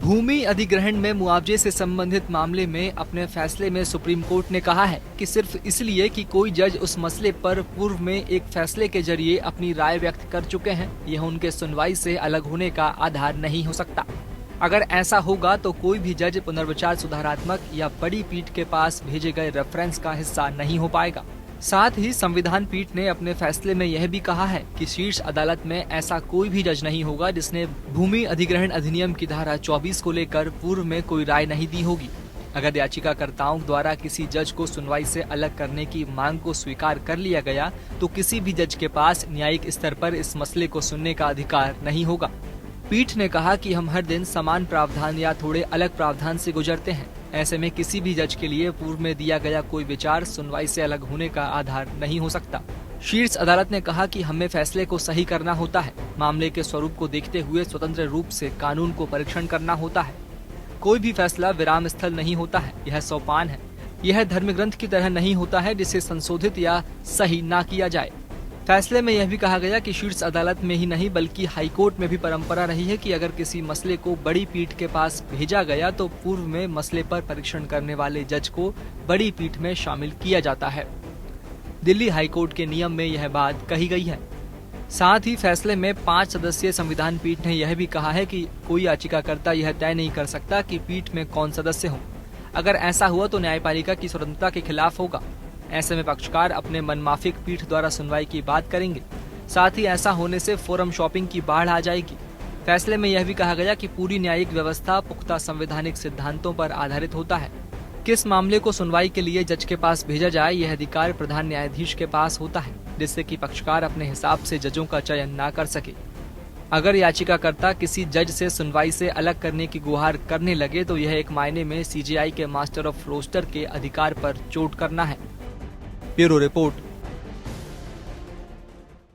भूमि अधिग्रहण में मुआवजे से संबंधित मामले में अपने फैसले में सुप्रीम कोर्ट ने कहा है कि सिर्फ इसलिए कि कोई जज उस मसले पर पूर्व में एक फैसले के जरिए अपनी राय व्यक्त कर चुके हैं, यह उनके सुनवाई से अलग होने का आधार नहीं हो सकता। अगर ऐसा होगा तो कोई भी जज पुनर्विचार सुधारात्मक या बड़ी पीठ के पास भेजे गए रेफरेंस का हिस्सा नहीं हो पाएगा। साथ ही संविधान पीठ ने अपने फैसले में यह भी कहा है कि शीर्ष अदालत में ऐसा कोई भी जज नहीं होगा जिसने भूमि अधिग्रहण अधिनियम की धारा 24 को लेकर पूर्व में कोई राय नहीं दी होगी। अगर याचिकाकर्ताओं द्वारा किसी जज को सुनवाई से अलग करने की मांग को स्वीकार कर लिया गया तो किसी भी जज के पास न्यायिक स्तर पर इस मसले को सुनने का अधिकार नहीं होगा। पीठ ने कहा कि हम हर दिन समान प्रावधान या थोड़े अलग प्रावधान से गुजरते हैं। ऐसे में किसी भी जज के लिए पूर्व में दिया गया कोई विचार सुनवाई से अलग होने का आधार नहीं हो सकता। शीर्ष अदालत ने कहा कि हमें फैसले को सही करना होता है। मामले के स्वरूप को देखते हुए स्वतंत्र रूप से कानून को परीक्षण करना होता है। कोई भी फैसला विराम स्थल नहीं होता है, यह सोपान है। यह धर्म ग्रंथ की तरह नहीं होता है जिसे संशोधित या सही ना किया जाए। फैसले में यह भी कहा गया कि शीर्ष अदालत में ही नहीं बल्कि हाईकोर्ट में भी परंपरा रही है कि अगर किसी मसले को बड़ी पीठ के पास भेजा गया तो पूर्व में मसले पर परीक्षण करने वाले जज को बड़ी पीठ में शामिल किया जाता है। दिल्ली हाईकोर्ट के नियम में यह बात कही गई है। साथ ही फैसले में 5 सदस्यीय संविधान पीठ ने यह भी कहा है कि कोई याचिकाकर्ता यह तय नहीं कर सकता कि पीठ में कौन सदस्य हो। अगर ऐसा हुआ तो न्यायपालिका की स्वतंत्रता के खिलाफ होगा। ऐसे में पक्षकार अपने मनमाफिक पीठ द्वारा सुनवाई की बात करेंगे। साथ ही ऐसा होने से फोरम शॉपिंग की बाढ़ आ जाएगी। फैसले में यह भी कहा गया कि पूरी न्यायिक व्यवस्था पुख्ता संवैधानिक सिद्धांतों पर आधारित होता है। किस मामले को सुनवाई के लिए जज के पास भेजा जाए यह अधिकार प्रधान न्यायाधीश के पास होता है, जिससे कि पक्षकार अपने हिसाब से जजों का चयन न कर सके। अगर याचिकाकर्ता किसी जज से सुनवाई से अलग करने की गुहार करने लगे तो यह एक मायने में सीजेआई के मास्टर ऑफ रोस्टर के अधिकार पर चोट करना है। Bureau report.